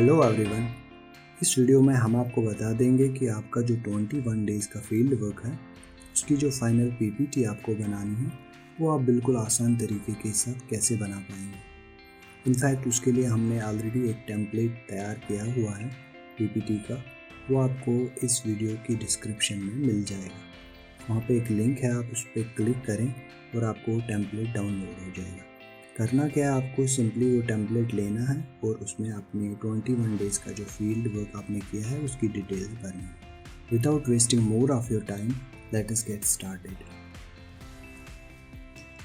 Hello everyone. इस video में हम आपको बता देंगे कि आपका जो 21 डेज़ का फील्ड वर्क है उसकी जो फाइनल पीपीटी आपको बनानी है वो आप बिल्कुल आसान तरीके के साथ कैसे बना पाएंगे। इनफैक्ट उसके लिए हमने ऑलरेडी एक टेम्पलेट तैयार किया हुआ है पीपीटी का, वो आपको इस वीडियो की डिस्क्रिप्शन में मिल जाएगा। वहाँ पे एक लिंक है, आप उस पर क्लिक करें और आपको टेम्पलेट डाउनलोड हो जाएगा। करना क्या है, आपको सिंपली वो टेम्पलेट लेना है और उसमें अपने 21 डेज़ का जो फील्ड वर्क आपने किया है उसकी डिटेल्स भरनी है। Without wasting more of your time, let us get started.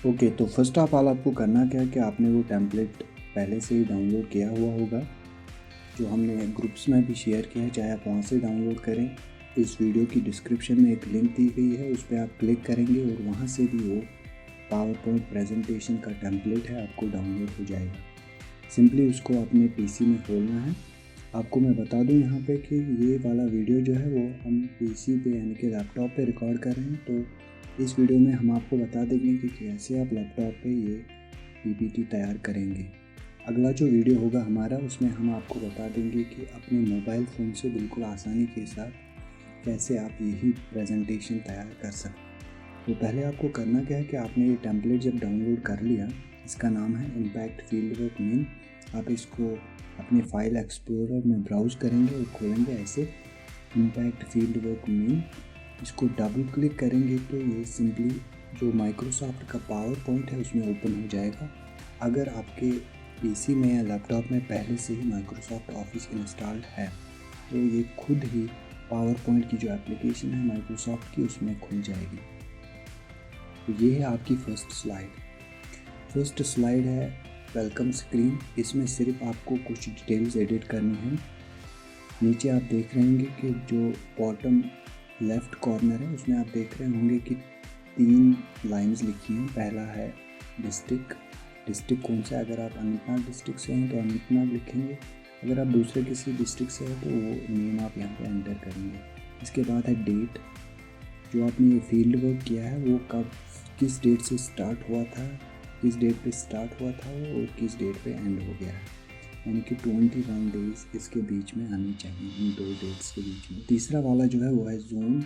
Okay, तो फर्स्ट ऑफ ऑल आपको करना क्या है कि आपने वो टेम्पलेट पहले से ही डाउनलोड किया हुआ होगा, जो हमने ग्रुप्स में भी शेयर किया है, चाहे आप वहाँ से डाउनलोड करें। इस वीडियो की डिस्क्रिप्शन में एक लिंक दी गई है, उस पर आप क्लिक करेंगे और वहाँ से भी वो पावर पॉइंट प्रेजेंटेशन का टेम्पलेट है आपको डाउनलोड हो जाएगा। सिंपली उसको अपने पीसी में खोलना है। आपको मैं बता दूं यहाँ पे कि ये वाला वीडियो जो है वो हम पीसी पे यानी कि लैपटॉप पे रिकॉर्ड कर रहे हैं, तो इस वीडियो में हम आपको बता देंगे कि कैसे आप लैपटॉप पे ये पीपीटी तैयार करेंगे। अगला जो वीडियो होगा हमारा, उसमें हम आपको बता देंगे कि अपने मोबाइल फ़ोन से बिल्कुल आसानी के साथ कैसे आप यही प्रेजेंटेशन तैयार कर सकते हैं। तो पहले आपको करना क्या है कि आपने ये टेम्पलेट जब डाउनलोड कर लिया, इसका नाम है इम्पैक्ट फील्ड वर्क मेन। आप इसको अपने फाइल एक्सप्लोरर में ब्राउज करेंगे और खोलेंगे ऐसे इम्पैक्ट फील्ड वर्क मेन। इसको डबल क्लिक करेंगे तो ये सिंपली जो माइक्रोसॉफ्ट का पावर पॉइंट है उसमें ओपन हो जाएगा। अगर आपके पीसी में या लैपटॉप में पहले से ही माइक्रोसॉफ्ट ऑफिस इंस्टॉल्ड है तो ये खुद ही पावर पॉइंट की जो एप्लीकेशन है माइक्रोसॉफ्ट की उसमें खुल जाएगी। तो ये है आपकी फर्स्ट स्लाइड है वेलकम स्क्रीन। इसमें सिर्फ आपको कुछ डिटेल्स एडिट करनी है। नीचे आप देख रहे होंगे कि जो बॉटम लेफ़्ट कॉर्नर है उसमें आप देख रहे होंगे कि 3 लाइंस लिखी हैं। पहला है डिस्ट्रिक्ट कौन सा है। अगर आप अनंतनाग डिस्ट्रिक्ट से हैं तो अनंतनाग लिखेंगे, अगर आप दूसरे किसी डिस्ट्रिक्ट से हैं तो वो नेम आप यहाँ पे एंटर करेंगे। इसके बाद है डेट, जो आपने ये फील्ड वर्क किया है वो कब किस डेट से स्टार्ट हुआ था, किस डेट पे स्टार्ट हुआ था वो और किस डेट पे एंड हो गया है, यानी कि 21 डेज़ इसके बीच में आनी चाहिए, इन 2 डेट्स के बीच में। तीसरा वाला जो है वो है जोन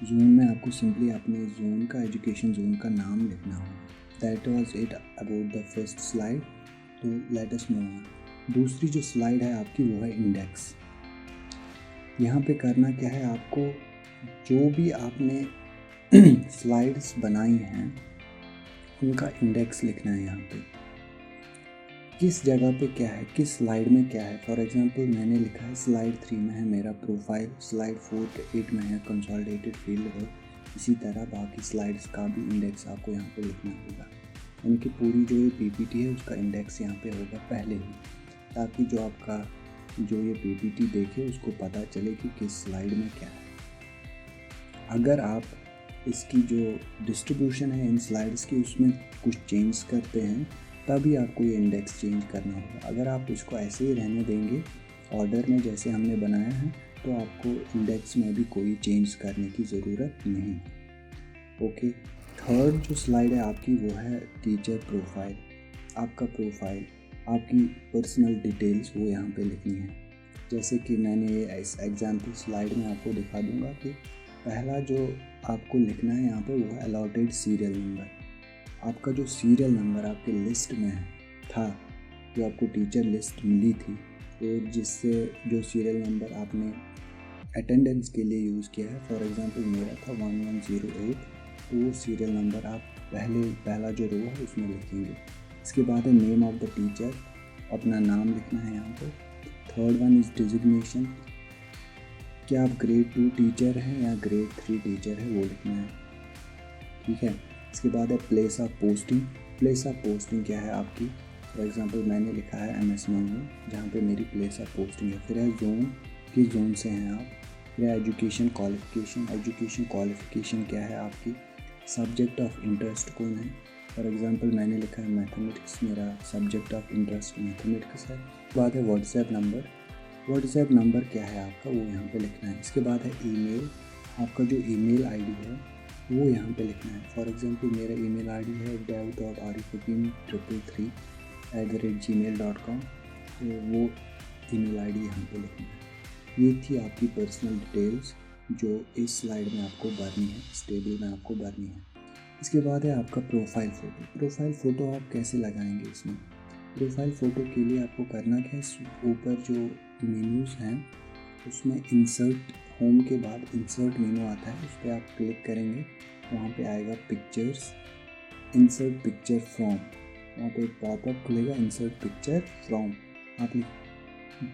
में आपको सिंपली अपने जोन का, एजुकेशन जोन का नाम लिखना होगा। That was it about the first slide. तो लेट अस मूव ऑन। दूसरी जो स्लाइड है आपकी वो है इंडेक्स। यहाँ पे करना क्या है, आपको जो भी आपने स्लाइड्स बनाई हैं उनका इंडेक्स लिखना है। यहाँ पे किस जगह पे क्या है, किस स्लाइड में क्या है। फॉर एग्जांपल मैंने लिखा है स्लाइड 3 में है मेरा प्रोफाइल, स्लाइड 4 के 8 में है कंसोलिडेटेड फील्ड वर्क। इसी तरह बाकी स्लाइड्स का भी इंडेक्स आपको यहाँ पे लिखना होगा, यानी कि पूरी जो ये पीपीटी है उसका इंडेक्स यहाँ पे होगा पहले ही, ताकि जो आपका जो ये पीपीटी देखे उसको पता चले कि किस स्लाइड में क्या है। अगर आप इसकी जो डिस्ट्रीब्यूशन है इन स्लाइड्स की उसमें कुछ चेंज करते हैं तभी आपको ये इंडेक्स चेंज करना होगा। अगर आप इसको ऐसे ही रहने देंगे ऑर्डर में जैसे हमने बनाया है तो आपको इंडेक्स में भी कोई चेंज करने की ज़रूरत नहीं। ओके, थर्ड जो स्लाइड है आपकी वो है टीचर प्रोफाइल। आपका प्रोफाइल, आपकी पर्सनल डिटेल्स वो यहाँ पे लिखनी है। जैसे कि मैंने ये इस एग्जाम्पल स्लाइड में आपको दिखा दूँगा कि पहला जो आपको लिखना है यहाँ पे वो है अलॉटेड सीरियल नंबर। आपका जो सीरियल नंबर आपके लिस्ट में था, जो आपको टीचर लिस्ट मिली थी, तो जिससे जो सीरियल नंबर आपने अटेंडेंस के लिए यूज़ किया है, फॉर एग्जांपल मेरा था 1108, तो वो सीरियल नंबर आप पहला जो रो है उसमें लिखेंगे। इसके बाद है नेम ऑफ द टीचर, अपना नाम लिखना है यहाँ पर। थर्ड वन इज़ डिजिग्नेशन, क्या आप ग्रेड 2 टीचर हैं या ग्रेड 3 टीचर है वो लिखना है, ठीक है। इसके बाद है place of posting. Place of posting क्या है आपकी, फॉर एग्जांपल मैंने लिखा है MS मंगलू, जहाँ पे मेरी प्लेस ऑफ पोस्टिंग है। फिर है जोन, किस जोन से हैं आप। फिर है एजुकेशन क्वालिफिकेशन क्या है आपकी। सब्जेक्ट ऑफ इंटरेस्ट कौन है, फॉर एग्जांपल मैंने लिखा है मैथमेटिक्स, मेरा सब्जेक्ट ऑफ इंटरेस्ट मैथमेटिक्स है। उसके बाद है व्हाट्सएप नंबर क्या है आपका वो यहाँ पे लिखना है। इसके बाद है ईमेल, आपका जो ईमेल आईडी है वो यहाँ पे लिखना है। फॉर एग्जांपल मेरा ईमेल आईडी है dev.arifudin333@gmail.com, तो वो ईमेल आईडी यहाँ पे लिखना है। ये थी आपकी पर्सनल डिटेल्स जो इस स्लाइड में आपको भरनी है, इस टेबल में आपको भरनी है। इसके बाद है आपका प्रोफाइल फ़ोटो। प्रोफाइल फ़ोटो आप कैसे लगाएंगे इसमें? प्रोफाइल फ़ोटो के लिए आपको करना क्या है, ऊपर जो मेन्यूज़ हैं उसमें इंसर्ट, होम के बाद इंसर्ट मेनू आता है, उस पर आप क्लिक करेंगे, वहाँ पे आएगा पिक्चर्स, इंसर्ट पिक्चर फ्रॉम, वहाँ पे एक पॉपअप खुलेगा इंसर्ट पिक्चर फ्रॉम। आप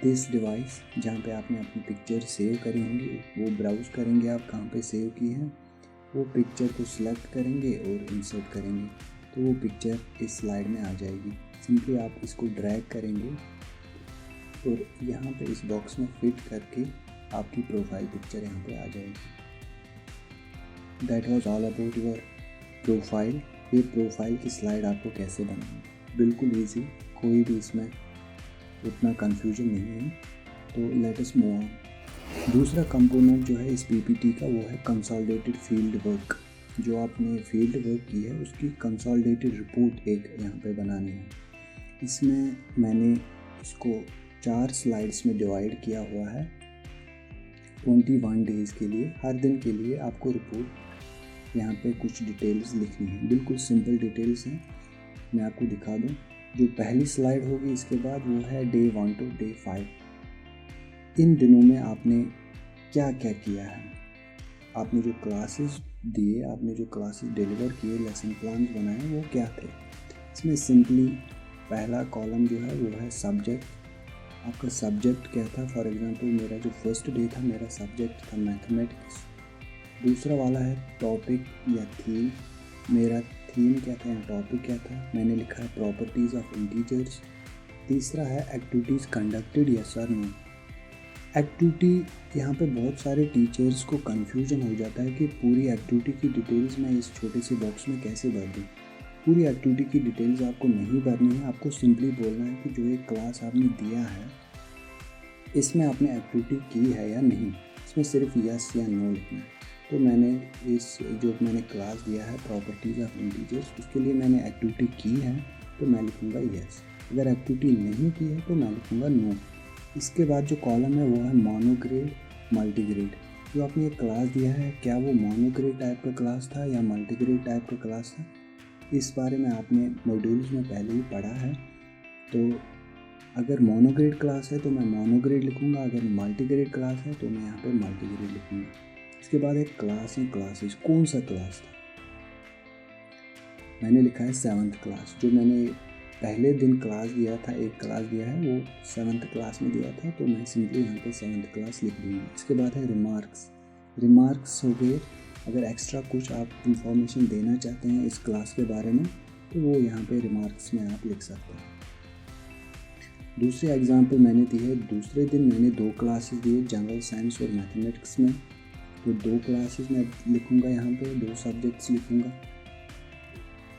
दिस डिवाइस, जहाँ पे आपने अपनी पिक्चर सेव करी होंगी वो ब्राउज़ करेंगे आप कहाँ पे सेव की है, वो पिक्चर को सिलेक्ट करेंगे और इंसर्ट करेंगे तो वो पिक्चर इस स्लाइड में आ जाएगी। सिंपली आप इसको ड्रैग करेंगे और यहाँ पे इस बॉक्स में फिट करके आपकी प्रोफाइल पिक्चर यहाँ पे आ जाएगी। That was all about your profile. ये प्रोफाइल की स्लाइड आपको कैसे बनानी, बिल्कुल ईजी, कोई भी इसमें उतना कंफ्यूजन नहीं है। तो लेट अस मूव ऑन। दूसरा कंपोनेंट जो है इस पीपीटी का वो है कंसोलिडेटेड फील्ड वर्क। जो आपने फील्ड वर्क की है उसकी कंसोलिडेटेड रिपोर्ट एक यहाँ पे बनानी है। इसमें मैंने इसको 4 स्लाइड्स में डिवाइड किया हुआ है 21 डेज़ के लिए। हर दिन के लिए आपको रिपोर्ट यहाँ पे कुछ डिटेल्स लिखनी है, बिल्कुल सिंपल डिटेल्स हैं। मैं आपको दिखा दूँ, जो पहली स्लाइड होगी इसके बाद वो है डे 1 to डे 5। इन दिनों में आपने क्या क्या किया है, आपने जो क्लासेस दिए, आपने जो क्लासेस डिलीवर किए, लेसन प्लान बनाए, वो क्या थे। इसमें सिंपली पहला कॉलम जो है वो है सब्जेक्ट। आपका सब्जेक्ट क्या था, फॉर एग्जांपल मेरा जो फर्स्ट डे था मेरा सब्जेक्ट था मैथमेटिक्स। दूसरा वाला है टॉपिक या थीम, मेरा थीम क्या था या टॉपिक क्या था, मैंने लिखा है प्रॉपर्टीज़ ऑफ इंटीजर्स। तीसरा है एक्टिविटीज़ कंडक्टेड, यस और नो। एक्टिविटी, यहाँ पे बहुत सारे टीचर्स को कन्फ्यूजन हो जाता है कि पूरी एक्टिविटी की डिटेल्स मैं इस छोटे से बॉक्स में कैसे भर दूँ। पूरी एक्टिविटी की डिटेल्स आपको नहीं भरनी है, आपको सिंपली बोलना है कि जो एक क्लास आपने दिया है इसमें आपने एक्टिविटी की है या नहीं, इसमें सिर्फ यस या नो लिखना है। तो मैंने जो मैंने क्लास दिया है प्रॉपर्टीज़ ऑफ इंटीजर्स, उसके लिए मैंने एक्टिविटी की है तो मैं लिखूँगा यस। अगर एक्टिविटी नहीं की है तो मैं लिखूँगा नो। इसके बाद जो कॉलम है वो है मोनोग्रेड मल्टीग्रेड। जो आपने एक क्लास दिया है क्या वो मोनोग्रेड टाइप का क्लास था या मल्टीग्रेड टाइप का क्लास था, इस बारे में आपने मॉड्यूल्स में पहले ही पढ़ा है। तो अगर मोनोग्रेड क्लास है तो मैं मोनोग्रेड लिखूँगा, अगर मल्टीग्रेड क्लास है तो मैं यहाँ पे मल्टीग्रेड लिखूँगा। इसके बाद एक क्लास है, क्लासेस, कौन सा क्लास था, मैंने लिखा है 7th क्लास। जो मैंने पहले दिन क्लास दिया था, एक क्लास दिया है वो 7th क्लास में दिया था, तो मैं सिंपली यहाँ पे 7th क्लास लिख दूँगा। इसके बाद है रिमार्क्स। रिमार्क्स हो गए, अगर एक्स्ट्रा कुछ आप इंफॉर्मेशन देना चाहते हैं इस क्लास के बारे में तो वो यहाँ पे रिमार्क्स में आप लिख सकते हैं। दूसरी एग्जांपल मैंने दी है, दूसरे दिन मैंने 2 क्लासेस दिए, जनरल साइंस और मैथमेटिक्स में। तो 2 क्लासेस मैं लिखूँगा, यहाँ पे 2 सब्जेक्ट्स लिखूँगा।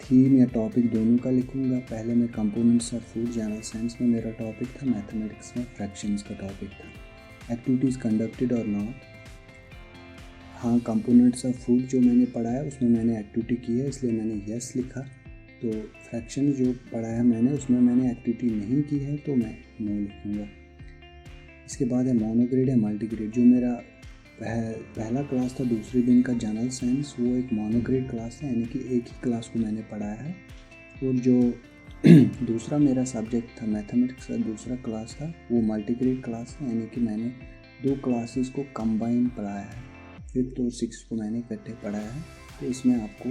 थीम या टॉपिक दोनों का लिखूँगा। पहले मैं components of food, general science में मेरा टॉपिक था, मैथमेटिक्स में फ्रैक्शंस का टॉपिक था। एक्टिविटीज़ कंडक्टेड और नॉट, हाँ कंपोनेंट्स ऑफ फूड जो मैंने पढ़ा है उसमें मैंने एक्टिविटी की है इसलिए मैंने यस लिखा। तो फ्रैक्शन जो पढ़ा है मैंने उसमें मैंने एक्टिविटी नहीं की है तो मैं नो लिखूँगा। इसके बाद है मोनोग्रेड या मल्टीग्रेड। जो मेरा पहला क्लास था दूसरे दिन का जनरल साइंस, वो एक मोनोग्रेड क्लास है, यानी कि एक ही क्लास को मैंने पढ़ाया है। और जो दूसरा मेरा सब्जेक्ट था मैथमेटिक्स का दूसरा क्लास था वो मल्टीग्रेड क्लास है, यानी कि मैंने 2 क्लासेस को कंबाइन पढ़ाया है, 5th और 6th को मैंने इकट्ठे पढ़ाया है। तो इसमें आपको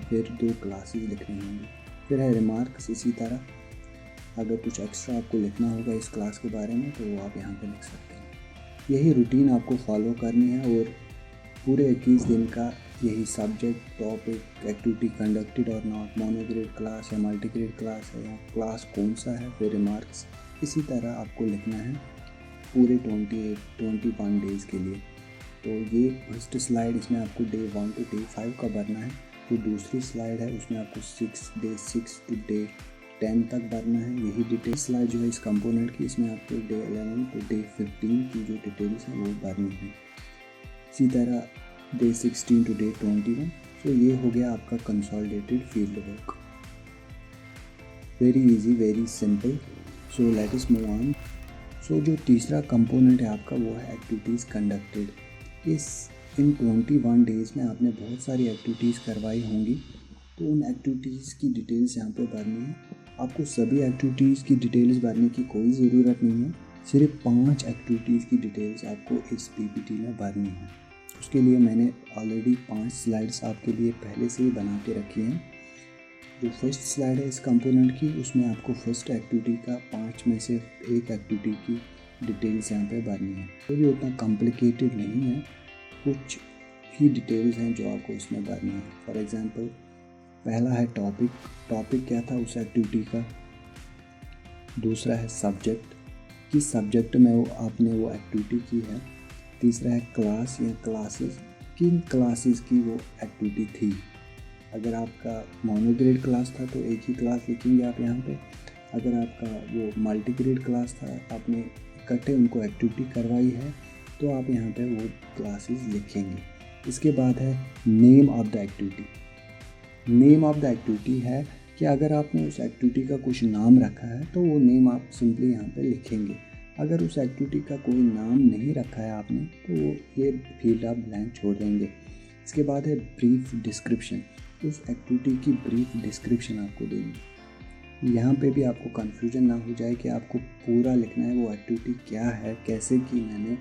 फिर 2 क्लासेस लिखनी होंगी। फिर है रिमार्क्स, इसी तरह अगर कुछ एक्स्ट्रा आपको लिखना होगा इस क्लास के बारे में तो वो आप यहाँ पे लिख सकते हैं। यही रूटीन आपको फॉलो करनी है और पूरे 21 दिन का यही सब्जेक्ट, टॉपिक, एक्टिविटी कंडक्टेड और नॉट, मोनोग्रेड क्लास या मल्टीग्रेड क्लास है या क्लास कौन सा है, फिर रिमार्क्स, इसी तरह आपको लिखना है पूरे 21 डेज़ के लिए। तो ये फर्स्ट स्लाइड, इसमें आपको डे 1 to डे 5 का भरना है। जो दूसरी स्लाइड है उसमें आपको डे 6 to डे 10 तक भरना है। यही डिटेल स्लाइड जो है इस कंपोनेंट की, इसमें आपको डे 11 to डे 15 की जो डिटेल्स हैं वो भरनी है। इसी तरह डे 16 to डे 21। तो ये हो गया आपका consolidated field work. Very easy, very simple. So let us move on. So जो तीसरा कंपोनेंट है आपका वो है एक्टिविटीज़ कंडक्टेड। इन 21 डेज़ में आपने बहुत सारी एक्टिविटीज़ करवाई होंगी, तो उन एक्टिविटीज़ की डिटेल्स यहाँ पे भरनी है। आपको सभी एक्टिविटीज़ की डिटेल्स भरने की कोई ज़रूरत नहीं है, सिर्फ 5 एक्टिविटीज़ की डिटेल्स आपको इस पीपीटी में भरनी है। उसके लिए मैंने ऑलरेडी 5 स्लाइड्स आपके लिए पहले से ही बना के रखी हैं। जो फर्स्ट स्लाइड है इस कंपोनेंट की, उसमें आपको फर्स्ट एक्टिविटी का 5 में से एक एक्टिविटी की डिटेल्स यहाँ पे भरनी है। तो भी उतना कॉम्प्लिकेटेड नहीं है, कुछ ही डिटेल्स हैं जो आपको इसमें भरनी है। फॉर एग्जांपल पहला है टॉपिक क्या था उस एक्टिविटी का। दूसरा है सब्जेक्ट, किस सब्जेक्ट में आपने वो एक्टिविटी की है। तीसरा है क्लास या क्लासेस, किन क्लासेस की वो एक्टिविटी थी। अगर आपका मोनोग्रेड क्लास था तो एक ही क्लास लिखेंगे आप यहाँ पे। अगर आपका वो मल्टीग्रेड क्लास था, आपने इकट्ठे उनको एक्टिविटी करवाई है, तो आप यहाँ पे वो क्लासेस लिखेंगे। इसके बाद है name of the activity. Name of the activity है कि अगर आपने उस एक्टिविटी का कुछ नाम रखा है तो वो नेम आप सिंपली यहाँ पे लिखेंगे। अगर उस एक्टिविटी का कोई नाम नहीं रखा है आपने तो वो ये फील्ड आप ब्लैंक छोड़ देंगे। इसके बाद है ब्रीफ डिस्क्रिप्शन। उस एक्टिविटी की ब्रीफ डिस्क्रिप्शन आपको देनी। यहाँ पे भी आपको कन्फ्यूजन ना हो जाए कि आपको पूरा लिखना है वो एक्टिविटी क्या है, कैसे की मैंने,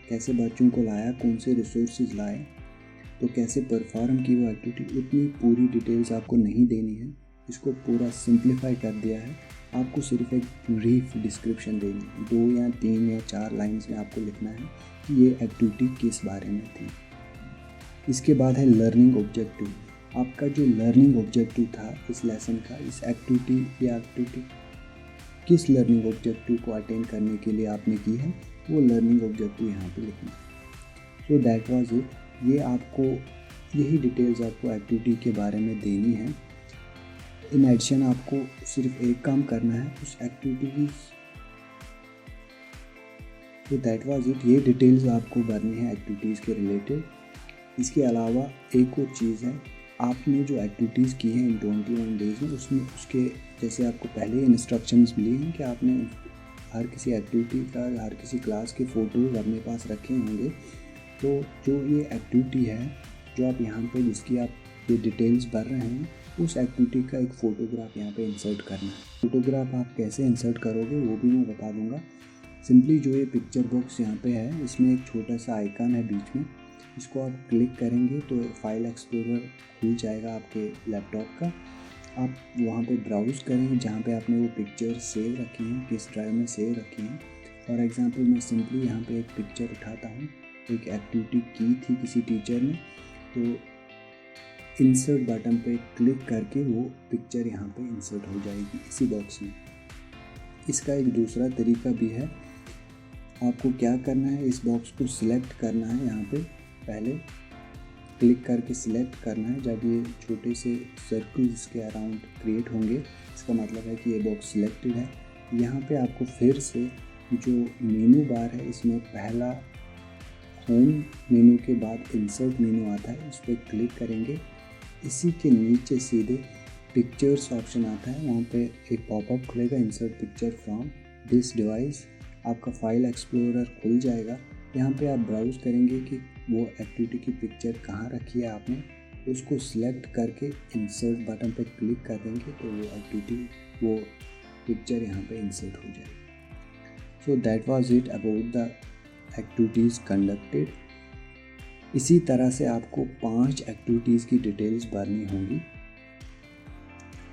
कैसे बच्चों को लाया, कौन से रिसोर्सेज लाए, तो कैसे परफॉर्म की वो एक्टिविटी। उतनी पूरी डिटेल्स आपको नहीं देनी है, इसको पूरा सिंप्लीफाई कर दिया है। आपको सिर्फ एक ब्रीफ डिस्क्रिप्शन देनी है, 2 या 3 या 4 लाइन्स में आपको लिखना है कि ये एक्टिविटी किस बारे में थी। इसके बाद है लर्निंग ऑब्जेक्टिव। आपका जो लर्निंग ऑब्जेक्टिव था इस लेसन का, इस एक्टिविटी या एक्टिविटी किस लर्निंग ऑब्जेक्टिव को अटेंड करने के लिए आपने की है, वो लर्निंग ऑब्जेक्टिव यहाँ पे लिखना है। So that was it. ये आपको यही डिटेल्स आपको एक्टिविटी के बारे में देनी है। इन एडिशन आपको सिर्फ एक काम करना है उस एक्टिविटी की। तो दैट वाज इट। ये डिटेल्स आपको भरनी है एक्टिविटीज़ के रिलेटेड। इसके अलावा एक और चीज़ है, आपने जो एक्टिविटीज़ की हैं इन 21 डेज़ में, उसमें उसके जैसे आपको पहले इंस्ट्रक्शंस मिली हैं कि आपने हर किसी एक्टिविटी का, हर किसी क्लास के फ़ोटोज़ अपने पास रखे होंगे। तो जो ये एक्टिविटी है जो आप यहाँ पे जिसकी आप ये डिटेल्स भर रहे हैं, उस एक्टिविटी का एक फ़ोटोग्राफ यहाँ पे इंसर्ट करना है। फ़ोटोग्राफ आप कैसे इंसर्ट करोगे वो भी मैं बता दूँगा। सिंपली जो ये पिक्चर बॉक्स यहाँ पे है, इसमें एक छोटा सा आइकन है बीच में, इसको आप क्लिक करेंगे तो फाइल एक्सप्लोरर खुल जाएगा आपके लैपटॉप का। आप वहाँ पे ब्राउज़ करेंगे जहाँ पे आपने वो पिक्चर सेव रखी हैं, किस ड्राइव में सेव रखी हैं। फॉर एग्जांपल मैं सिंपली यहाँ पे एक पिक्चर उठाता हूँ, एक एक्टिविटी की थी किसी टीचर ने, तो इंसर्ट बटन पे क्लिक करके वो पिक्चर यहाँ पे इंसर्ट हो जाएगी इसी बॉक्स में। इसका एक दूसरा तरीका भी है। आपको क्या करना है, इस बॉक्स को सिलेक्ट करना है, यहाँ पे पहले क्लिक करके सिलेक्ट करना है। जब ये छोटे से सर्कल्स के अराउंड क्रिएट होंगे, इसका मतलब है कि ये बॉक्स सिलेक्टेड है। यहाँ पे आपको फिर से जो मेनू बार है, इसमें पहला होम मेनू के बाद इंसर्ट मेनू आता है, उस पर क्लिक करेंगे। इसी के नीचे सीधे पिक्चर्स ऑप्शन आता है, वहाँ पे एक पॉपअप खुलेगा, insert picture from this device. आपका फाइल एक्सप्लोरर खुल जाएगा। यहाँ पे आप ब्राउज़ करेंगे कि वो एक्टिविटी की पिक्चर कहाँ रखी है आपने, उसको सिलेक्ट करके इंसर्ट बटन पे क्लिक कर देंगे तो वो एक्टिविटी, वो पिक्चर यहाँ पे इंसर्ट हो जाएगी। So that was it about the activities conducted. इसी तरह से आपको 5 एक्टिविटीज़ की डिटेल्स भरनी होंगी,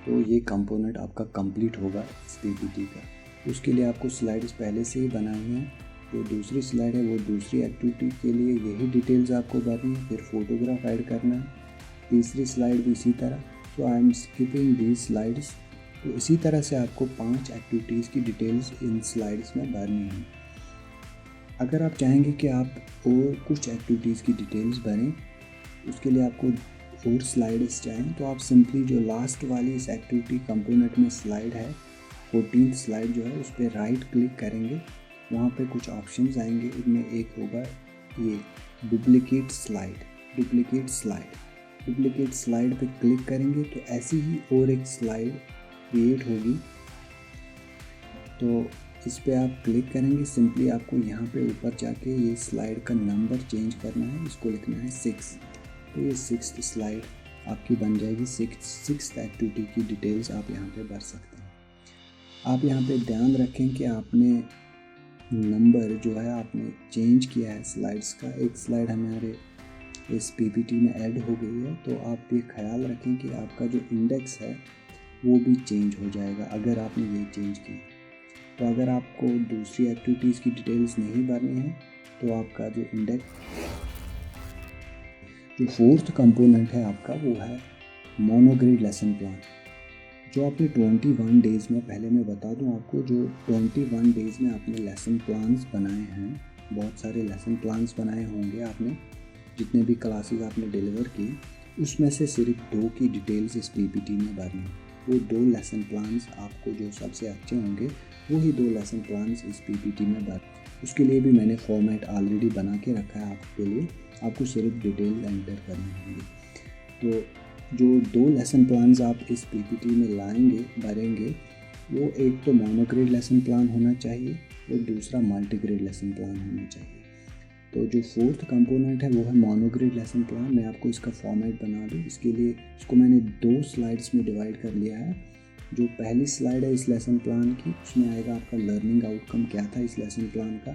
तो ये कंपोनेंट आपका कंप्लीट होगा इस पीपीटी का। उसके लिए आपको स्लाइड्स पहले से ही बनाई हैं। जो दूसरी स्लाइड है वो दूसरी एक्टिविटी के लिए यही डिटेल्स आपको भरनी है, फिर फोटोग्राफ ऐड करना है। तीसरी स्लाइड भी इसी तरह। तो I am skipping these slides. तो इसी तरह से आपको 5 एक्टिविटीज़ की डिटेल्स इन स्लाइड्स में भरनी है। अगर आप चाहेंगे कि आप और कुछ एक्टिविटीज़ की डिटेल्स भरें, उसके लिए आपको और स्लाइड्स चाहें, तो आप सिंपली जो लास्ट वाली इस एक्टिविटी कंपोनेंट में स्लाइड है, 14th स्लाइड जो है, उस पर राइट क्लिक करेंगे। वहाँ पे कुछ ऑप्शंस आएंगे, इनमें एक होगा ये डुप्लीकेट स्लाइड पे क्लिक करेंगे तो ऐसी ही और एक स्लाइड क्रिएट होगी। तो इस पर आप क्लिक करेंगे, सिंपली आपको यहाँ पे ऊपर जाके ये स्लाइड का नंबर चेंज करना है, इसको लिखना है 6। तो ये 6th स्लाइड आपकी बन जाएगी। सिक्स्थ एक्टिविटी की डिटेल्स आप यहाँ पे भर सकते हैं। आप यहाँ पे ध्यान रखें कि आपने नंबर जो है आपने चेंज किया है स्लाइड्स का। एक स्लाइड हमारे इस पीपीटी में ऐड हो गई है, तो आप ये ख्याल रखें कि आपका जो इंडेक्स है वो भी चेंज हो जाएगा अगर आपने ये चेंज की। तो अगर आपको दूसरी एक्टिविटीज़ की डिटेल्स नहीं भरनी है तो आपका जो इंडेक्स, जो 4th कंपोनेंट है आपका वो है मोनोग्रिड लेसन प्लान। जो आपने 21 डेज़ में, पहले मैं बता दूं आपको, जो 21 डेज़ में आपने लेसन प्लान्स बनाए हैं, बहुत सारे लेसन प्लान्स बनाए होंगे आपने, जितने भी क्लासेस आपने डिलीवर की, उसमें से सिर्फ 2 की डिटेल्स इस पीपीटी में भरनी है। वो 2 लेसन प्लान्स आपको जो सबसे अच्छे होंगे वही 2 लेसन प्लान्स इस पीपीटी में भर। उसके लिए भी मैंने फॉर्मेट ऑलरेडी बना के रखा है आपके लिए, आपको सिर्फ डिटेल एंटर करनी होंगी। तो जो 2 लेसन प्लान्स आप इस पीपीटी में लाएंगे, भरेंगे, वो एक तो मोनोग्रिड लेसन प्लान होना चाहिए और दूसरा मल्टीग्रिड लेसन प्लान होना चाहिए। तो जो 4th कंपोनेंट है वो है मोनोग्रिड लेसन प्लान। मैं आपको इसका फॉर्मेट बना दूँ, इसके लिए इसको मैंने 2 स्लाइड्स में डिवाइड कर लिया है। जो पहली स्लाइड है इस लेसन प्लान की, उसमें आएगा आपका लर्निंग आउटकम क्या था इस लेसन प्लान का,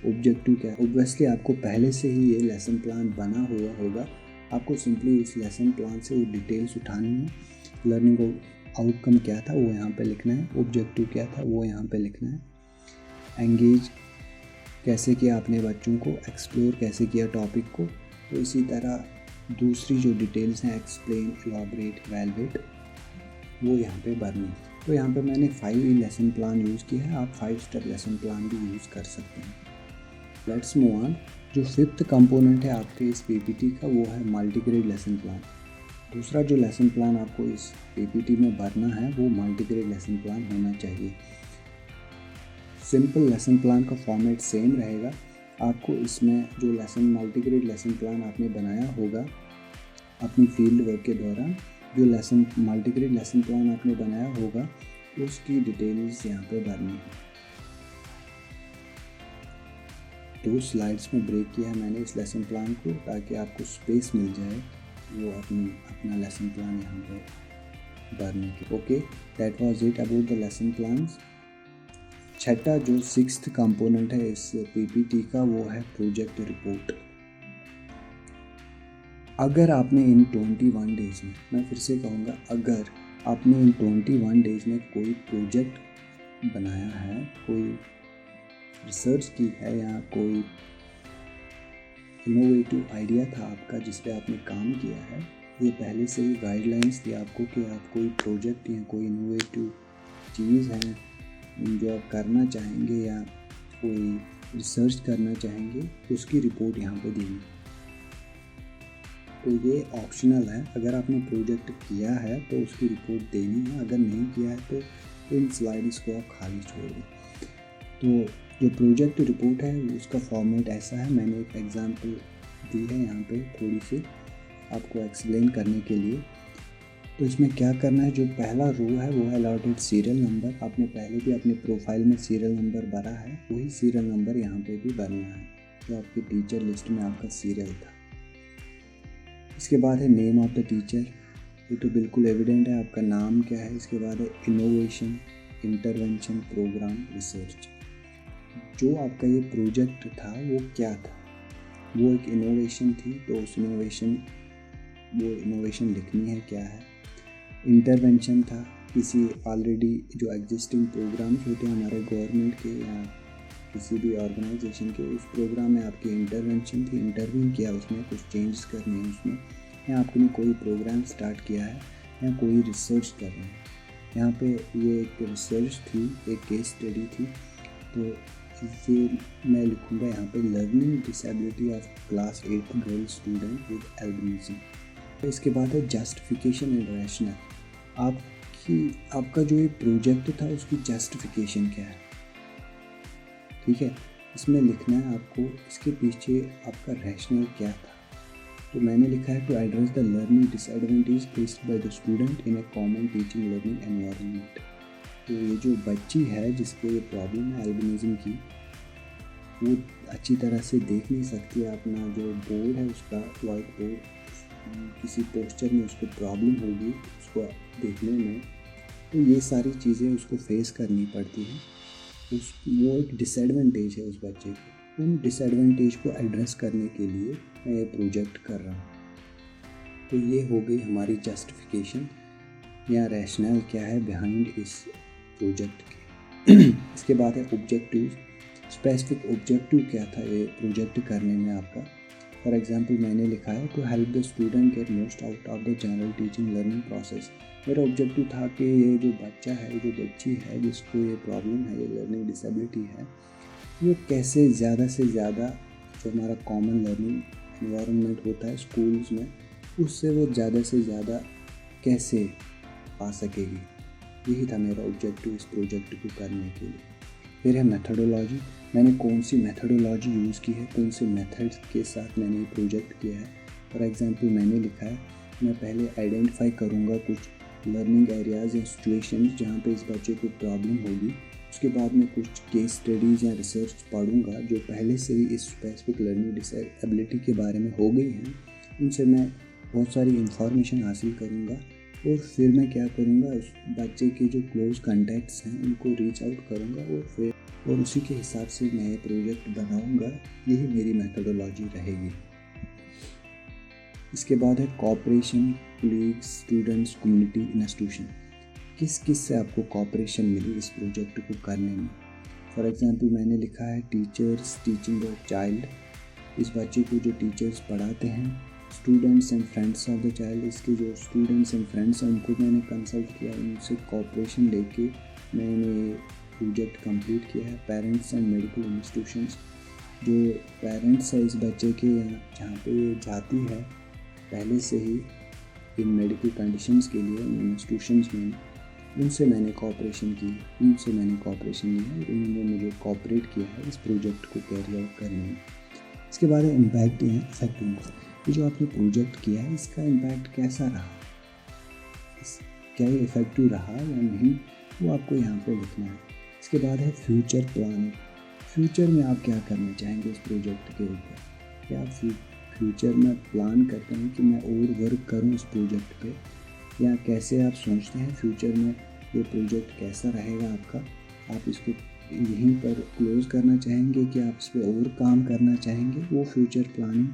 ऑब्जेक्टिव क्या है। ऑब्वियसली आपको पहले से ही ये लेसन प्लान बना हुआ होगा, आपको सिंपली इस लेसन प्लान से वो डिटेल्स उठानी है। लर्निंग आउटकम क्या था वो यहाँ पे लिखना है, ऑब्जेक्टिव क्या था वो यहाँ पे लिखना है, एंगेज कैसे किया आपने बच्चों को, एक्सप्लोर कैसे किया टॉपिक को। तो इसी तरह दूसरी जो डिटेल्स हैं, एक्सप्लेन, एलॉबरेट, इवैल्यूएट, वो यहाँ पे भरनी है। तो यहाँ पे मैंने 5 लेसन प्लान यूज़ किया है, आप 5 स्टेप लेसन प्लान भी यूज़ कर सकते हैं। Let's move on. जो 5th कंपोनेंट है आपके इस पीपीटी का वो है मल्टीग्रेड लेसन प्लान। दूसरा जो लेसन प्लान आपको इस पीपीटी में भरना है वो मल्टीग्रेड लेसन प्लान होना चाहिए। सिंपल लेसन प्लान का फॉर्मेट सेम रहेगा। आपको इसमें जो लेसन मल्टीग्रेड लेसन प्लान आपने बनाया होगा अपनी फील्ड वर्क के दौरान, जो लेसन मल्टीग्रेड लेसन प्लान आपने बनाया होगा उसकी डिटेल्स यहाँ पे भरनी है। 2 स्लाइड्स में ब्रेक किया है मैंने इस लेसन प्लान को, ताकि आपको स्पेस मिल जाए वो अपना लेसन प्लान यहाँ पे भरने की। Okay, that was it about the lesson plans. छठा जो 6th कंपोनेंट है इस पीपीटी का वो है प्रोजेक्ट रिपोर्ट। अगर आपने इन 21 डेज़ में, मैं फिर से कहूँगा, अगर आपने इन 21 डेज़ में कोई प्रोजेक्ट बनाया है, कोई रिसर्च की है या कोई इनोवेटिव आइडिया था आपका जिस पे आपने काम किया है, ये पहले से ही गाइडलाइंस थी आपको कि आप कोई प्रोजेक्ट या कोई इनोवेटिव चीज़ है जो आप करना चाहेंगे या कोई रिसर्च करना चाहेंगे, उसकी रिपोर्ट यहाँ पे देनी। तो ये ऑप्शनल है, अगर आपने प्रोजेक्ट किया है तो उसकी रिपोर्ट देनी है, अगर नहीं किया है तो इन स्लाइड्स को आप खाली छोड़ दें। तो जो प्रोजेक्ट रिपोर्ट है उसका फॉर्मेट ऐसा है, मैंने एक एग्जांपल दी है यहाँ पे थोड़ी सी आपको एक्सप्लेन करने के लिए। तो इसमें क्या करना है, जो पहला रो है वो है अलॉटेड सीरियल नंबर। आपने पहले भी अपने प्रोफाइल में सीरियल नंबर भरा है, वही सीरियल नंबर यहाँ पे भी भरना है जो आपकी टीचर लिस्ट में आपका सीरियल था। इसके बाद है नेम ऑफ द टीचर, ये तो बिल्कुल एविडेंट है आपका नाम क्या है। इसके बाद है इनोवेशन, इंटरवेंशन, प्रोग्राम, रिसर्च। जो आपका ये प्रोजेक्ट था वो क्या था, वो एक इनोवेशन थी, तो उस इनोवेशन लिखनी है क्या है। इंटरवेंशन था, किसी ऑलरेडी जो एग्जिस्टिंग प्रोग्राम्स होते हैं हमारे गवर्नमेंट के या किसी भी ऑर्गेनाइजेशन के, उस प्रोग्राम में आपकी इंटरवेंशन थी, इंटरव्यू किया, उसमें कुछ चेंजेस करने हैं उसमें, या आपने कोई प्रोग्राम स्टार्ट किया है या कोई रिसर्च कर रहे हैं। यहाँ पे ये एक रिसर्च थी, एक केस स्टडी थी, तो ये मैं लिखूँगा यहाँ पे learning disability of class 8 girl student with albinism. तो इसके बाद है जस्टिफिकेशन एंड रैशनल। आपका जो ये प्रोजेक्ट था उसकी जस्टिफिकेशन क्या है, ठीक है, इसमें लिखना है आपको इसके पीछे आपका रैशनल क्या था। तो मैंने लिखा है to address the learning disadvantage faced by the student in a common teaching learning environment. तो ये जो बच्ची है जिसको ये प्रॉब्लम है एल्बिनिज्म की, वो अच्छी तरह से देख नहीं सकती। अपना जो बोर्ड है उसका वाइट बोर्ड, किसी पोस्चर में उसको प्रॉब्लम होगी उसको देखने में, तो ये सारी चीज़ें उसको फेस करनी पड़ती हैं। वो एक डिसएडवांटेज है उस बच्चे को। उन डिसएडवांटेज को एड्रेस करने के लिए मैं ये प्रोजेक्ट कर रहा हूँ। तो ये हो गई हमारी जस्टिफिकेशन या रैशनल क्या है बिहाइंड इस प्रोजेक्ट के। इसके बाद है ऑब्जेक्टिव। स्पेसिफिक ऑब्जेक्टिव क्या था ये प्रोजेक्ट करने में आपका। फॉर एग्जांपल मैंने लिखा है to help the student get most out of the general teaching learning process. मेरा ऑब्जेक्टिव था कि ये जो बच्चा है, जो बच्ची है जिसको ये प्रॉब्लम है, ये लर्निंग डिसेबिलिटी है, वो कैसे ज़्यादा से ज़्यादा जो हमारा कॉमन लर्निंग एनवायरनमेंट होता है स्कूल्स में, उससे वो ज़्यादा से ज़्यादा कैसे पा सकेगी। यही था मेरा ऑब्जेक्टिव इस प्रोजेक्ट को करने के लिए। फिर है मेथडोलॉजी। मैंने कौन सी मेथडोलॉजी यूज़ की है, कौन से मेथड्स के साथ मैंने ये प्रोजेक्ट किया है। फॉर एग्जांपल मैंने लिखा है मैं पहले आइडेंटिफाई करूँगा कुछ लर्निंग एरियाज़ या सिचुएशंस जहाँ पे इस बच्चे को प्रॉब्लम होगी। उसके बाद मैं कुछ केस स्टडीज़ या रिसर्च पढ़ूँगा जो पहले से ही इस स्पेसिफिक लर्निंग डिसेबिलिटी के बारे में हो गई हैं। उनसे मैं बहुत सारी इंफॉर्मेशन हासिल करूँगा और फिर मैं क्या करूँगा, उस बच्चे के जो क्लोज कॉन्टैक्ट्स हैं उनको रीच आउट करूँगा और उसी के हिसाब से मैं ये प्रोजेक्ट बनाऊँगा। यही मेरी मेथडोलॉजी रहेगी। इसके बाद है cooperation, colleagues, students, community, institution. किस से आपको कोऑपरेशन मिली इस प्रोजेक्ट को करने में। फॉर एग्जांपल मैंने लिखा है टीचर्स टीचिंग अ चाइल्ड। इस बच्चे को जो टीचर्स पढ़ाते हैं, students and friends of the child, इसके जो स्टूडेंट्स एंड फ्रेंड्स हैं उनको मैंने कंसल्ट किया, उनसे कोऑपरेशन लेके मैंने प्रोजेक्ट कंप्लीट किया है। पेरेंट्स एंड मेडिकल इंस्टीट्यूशंस, जो पेरेंट्स है इस बच्चे के यहाँ जहाँ पे जाती है पहले से ही इन मेडिकल कंडीशंस के लिए इंस्टीट्यूशंस में, उनसे मैंने कोऑपरेशन की, उनसे मैंने कोऑपरेशन लिया और उन्होंने मुझे कोऑपरेट किया है इस प्रोजेक्ट को कैरी आउट करने में। इसके बाद है इम्पैक्ट या इफेक्टिवनेस। ये जो आपने प्रोजेक्ट किया है इसका इम्पैक्ट कैसा रहा, क्या ये इफेक्टिव रहा या नहीं, वो आपको यहाँ पे लिखना है। इसके बाद है फ्यूचर प्लानिंग। फ्यूचर में आप क्या करना चाहेंगे इस प्रोजेक्ट के ऊपर। क्या आप फ्यूचर में प्लान करते हैं कि मैं और वर्क करूँ इस प्रोजेक्ट पे, या कैसे आप सोचते हैं फ्यूचर में ये प्रोजेक्ट कैसा रहेगा आपका। आप इसको यहीं पर क्लोज करना चाहेंगे कि आप इस पर और काम करना चाहेंगे, वो फ्यूचर प्लानिंग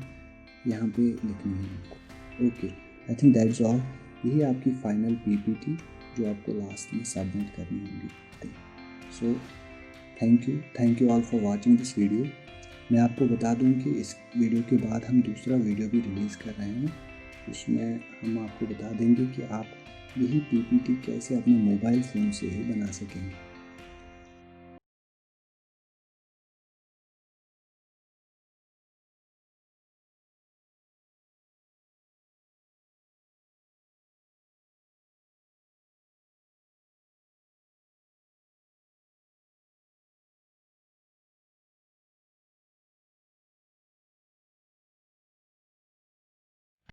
यहाँ पे लिखनी है आपको। Okay, I think that is all. यही आपकी फाइनल पीपीटी जो आपको लास्ट में सबमिट करनी होगी। So thank you all for watching this video. मैं आपको बता दूं कि इस वीडियो के बाद हम दूसरा वीडियो भी रिलीज़ कर रहे हैं। उसमें हम आपको बता देंगे कि आप यही पीपीटी कैसे अपने मोबाइल फ़ोन से ही बना सकेंगे।